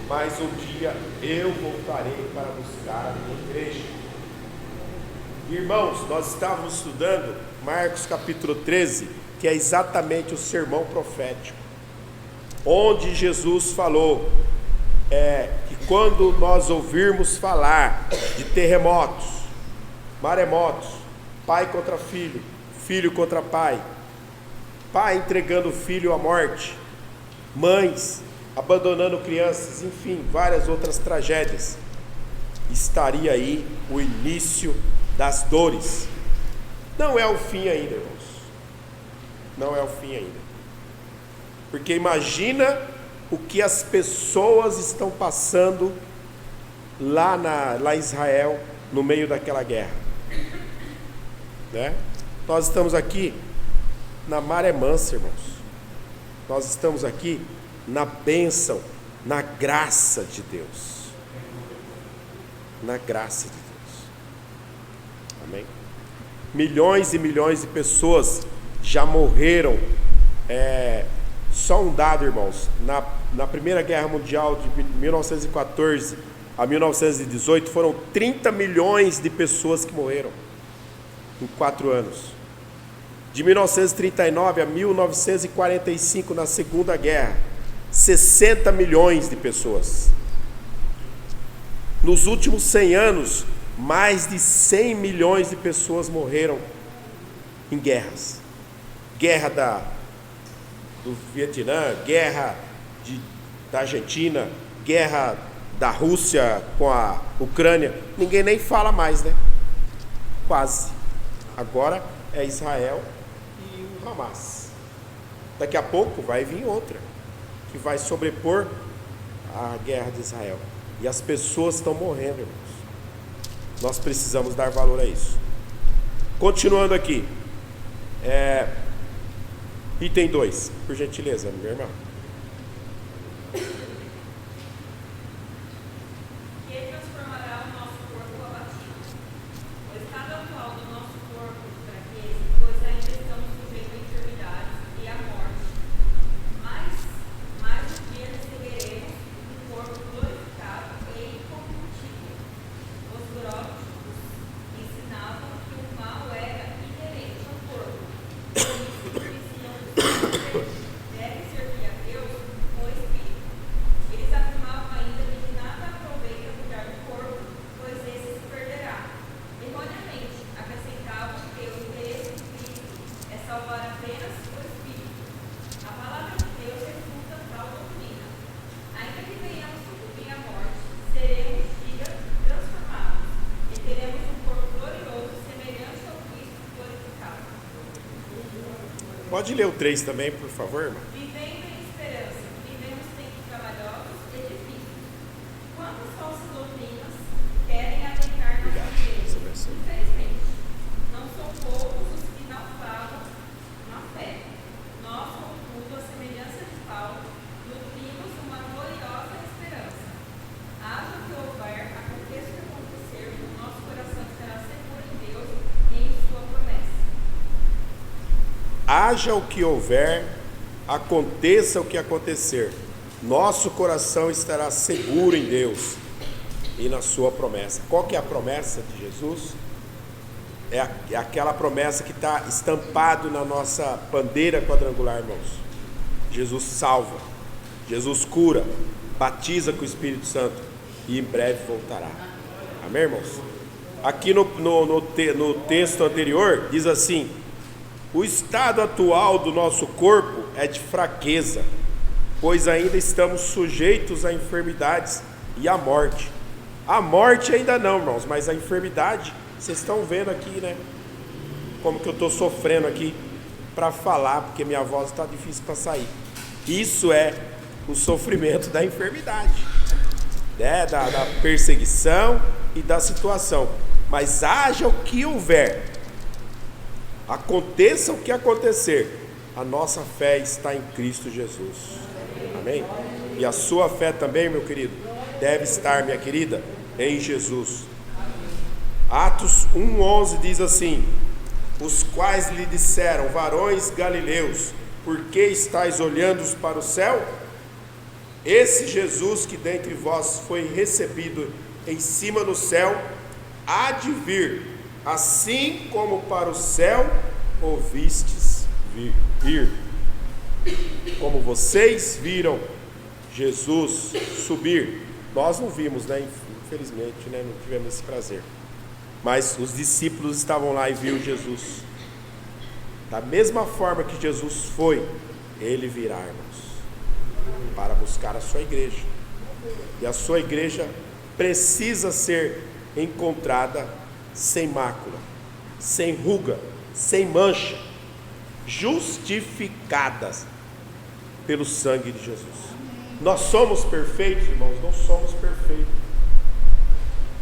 mas um dia eu voltarei para buscar a minha igreja. Irmãos, nós estávamos estudando Marcos capítulo 13, que é exatamente o sermão profético, onde Jesus falou que quando nós ouvirmos falar de terremotos, maremotos, pai contra filho, filho contra pai, pai entregando filho à morte, mães abandonando crianças, enfim, várias outras tragédias, estaria aí o início das dores. Não é o fim ainda, irmãos. Não é o fim ainda. Porque imagina o que as pessoas estão passando lá em Israel, no meio daquela guerra, né? Nós estamos aqui na maré mansa, irmãos. Nós estamos aqui na bênção, na graça de Deus. Na graça de Deus. Amém? Milhões e milhões de pessoas já morreram. Só um dado, irmãos. Na Primeira Guerra Mundial de 1914 a 1918, foram 30 milhões de pessoas que morreram em 4 anos. De 1939 a 1945, na Segunda Guerra, 60 milhões de pessoas. Nos últimos 100 anos, mais de 100 milhões de pessoas morreram em guerras. Guerra do Vietnã, guerra da Argentina, guerra da Rússia com a Ucrânia. Ninguém nem fala mais, né? Quase. Agora é Israel e o Hamas. Daqui a pouco vai vir outra, que vai sobrepor a guerra de Israel. E as pessoas estão morrendo, irmãos. Nós precisamos dar valor a isso. Continuando aqui. Item 2, por gentileza, meu irmão. Pode ler o 3 também, por favor, irmão. Vivendo em esperança, vivemos tempos trabalhosos e difíceis. Quantas falsas doutrinas querem adentrar nossa igreja? Infelizmente, não são poucos os que não falam na fé. Nós, contudo, à semelhança de Paulo, nutrimos uma gloriosa esperança. Haja o que houver, aconteça o que acontecer, o nosso coração será seguro em Deus e em sua promessa. Haja o que houver, aconteça o que acontecer, nosso coração estará seguro em Deus e na sua promessa. Qual que é a promessa de Jesus? É aquela promessa que está estampado na nossa bandeira quadrangular, irmãos. Jesus salva, Jesus cura, batiza com o Espírito Santo e em breve voltará. Amém, irmãos? Aqui no texto anterior diz assim: o estado atual do nosso corpo é de fraqueza, pois ainda estamos sujeitos a enfermidades e à morte. A morte ainda não, irmãos, mas a enfermidade, vocês estão vendo aqui, né? Como que eu estou sofrendo aqui para falar, porque minha voz está difícil para sair. Isso é o sofrimento da enfermidade, né? Da perseguição e da situação. Mas haja o que houver, aconteça o que acontecer, a nossa fé está em Cristo Jesus. Amém? E a sua fé também, meu querido, deve estar, minha querida, em Jesus. Atos 1:11 diz assim: os quais lhe disseram: varões galileus, por que estáis olhando para o céu? Esse Jesus que dentre vós foi recebido em cima no céu, há de vir, assim como para o céu ouvistes vir. Como vocês viram Jesus subir, nós não vimos, né? Infelizmente, né? Não tivemos esse prazer. Mas os discípulos estavam lá e viram Jesus. Da mesma forma que Jesus foi, ele virá, irmãos, para buscar a sua igreja. E a sua igreja precisa ser encontrada sem mácula, sem ruga, sem mancha, justificadas pelo sangue de Jesus. Nós somos perfeitos, irmãos? Não somos perfeitos.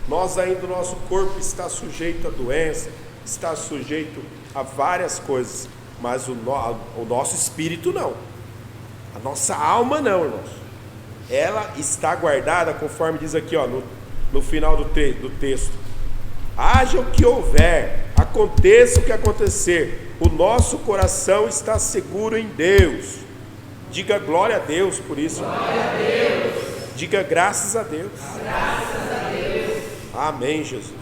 Nós ainda, o nosso corpo está sujeito a doença, está sujeito a várias coisas, mas o nosso espírito não, a nossa alma não, irmãos. Ela está guardada, conforme diz aqui, ó, no final do texto: haja o que houver, aconteça o que acontecer, o nosso coração está seguro em Deus. Diga glória a Deus por isso. Glória a Deus. Diga graças a Deus. Graças a Deus. Amém, Jesus.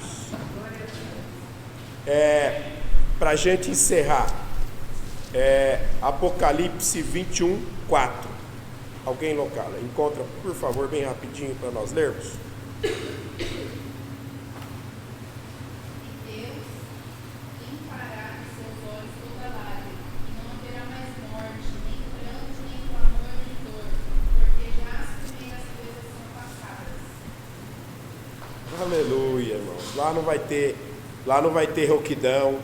Para a gente encerrar, Apocalipse 21:4. Alguém local, encontra, por favor, bem rapidinho para nós lermos. Aleluia, irmãos. Lá não vai ter rouquidão,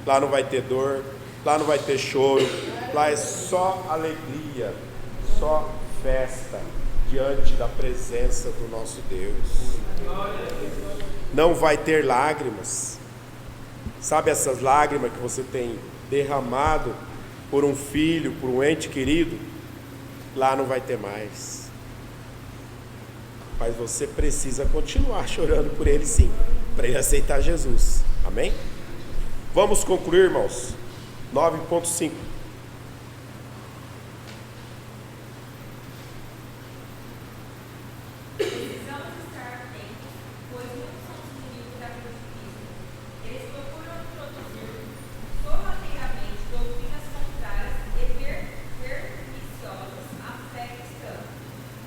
lá não vai ter dor, lá não vai ter choro, lá é só alegria, só festa diante da presença do nosso Deus. Não vai ter lágrimas. Sabe essas lágrimas que você tem derramado por um filho, por um ente querido? Lá não vai ter mais. Mas você precisa continuar chorando por ele, sim, para ele aceitar Jesus. Amém? Vamos concluir, irmãos. 9.5. Precisamos estar atentos, pois muitos são os inimigos da cruz de Cristo. Eles procuram introduzir sorrateiramente doutrinas contrárias e perniciosas à fé cristã.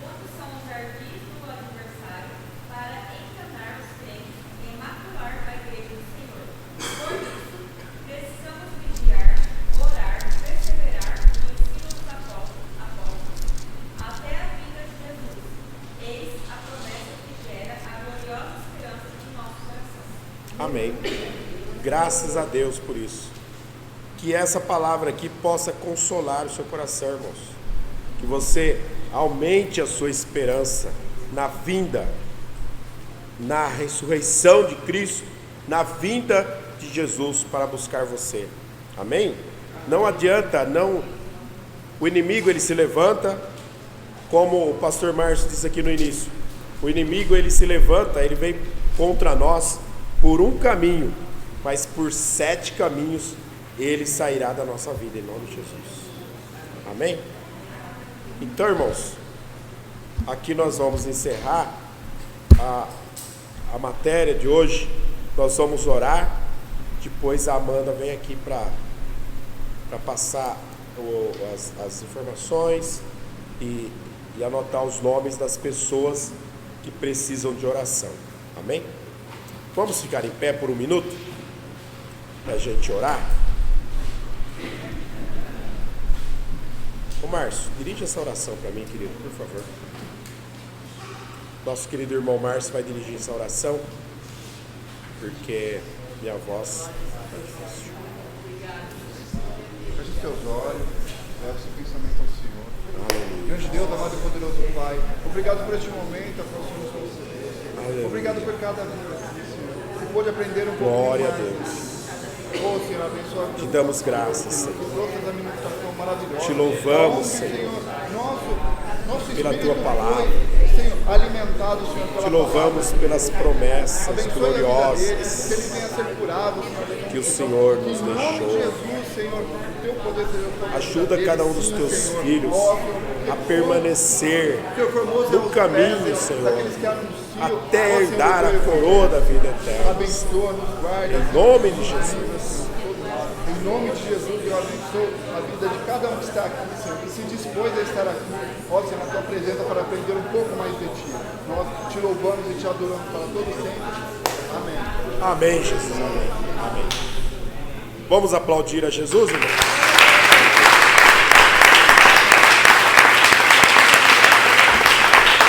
Muitos são os ardis do adversário para enganar os crentes e macular a igreja do Senhor. Por isso, precisamos vigiar, orar, perseverar no ensino dos apóstolos até a vinda de Jesus. Eis a promessa que gera a gloriosa esperança de nosso coração. Amém. Graças a Deus por isso. Que essa palavra aqui possa consolar o seu coração, irmãos. Que você aumente a sua esperança na vinda, na ressurreição de Cristo, na vinda de Jesus para buscar você. Amém? Não adianta, o inimigo ele se levanta, como o pastor Márcio disse aqui no início. O inimigo ele se levanta, ele vem contra nós por um caminho, mas por 7 caminhos ele sairá da nossa vida, em nome de Jesus. Amém? Então, irmãos, aqui nós vamos encerrar a matéria de hoje. Nós vamos orar. Depois a Amanda vem aqui para passar as informações e anotar os nomes das pessoas que precisam de oração. Amém? Vamos ficar em pé por um minuto para a gente orar. Ô Márcio, dirige essa oração para mim, querido, por favor. Nosso querido irmão Márcio vai dirigir essa oração, porque minha voz está difícil. Feche os teus olhos, leva o seu pensamento ao Senhor. Diante de Deus, amado e poderoso Pai, obrigado por este momento, aproximamos com você. Obrigado por cada vida, Senhor, que pôde aprender um pouco mais. Glória a Deus. Oh, Senhor, abençoa. Te damos graças, Senhor. Trouxe a ministração maravilhosa. Te louvamos, Senhor. Senhor, Nosso pela espírito tua palavra. foi, Senhor, alimentado, Senhor, pela Te louvamos pelas promessas abençoe a vida dele, gloriosas que ele venha a ser curado, Senhor. que o Senhor nos Em nome de deixou. Jesus, Senhor, o teu poder seja sobre a Ajuda vida dele, cada um dos sim, teus Senhor. filhos Ó, a permanecer Senhor, formoso é no os caminho, pés Senhor, daqueles que anunciam, até ó, Senhor, herdar o a teu coroa da vida eterna. abençoa, nos guarda. Em nome de Jesus. Em nome de Jesus, eu abençoo a vida de cada um que está aqui, Senhor, que se dispôs a estar aqui, ó Senhor, na tua presença para aprender um pouco mais de ti. Nós te louvamos e te adoramos para todo sempre. Amém. Amém, Jesus. Amém. Amém. Vamos aplaudir a Jesus, irmão?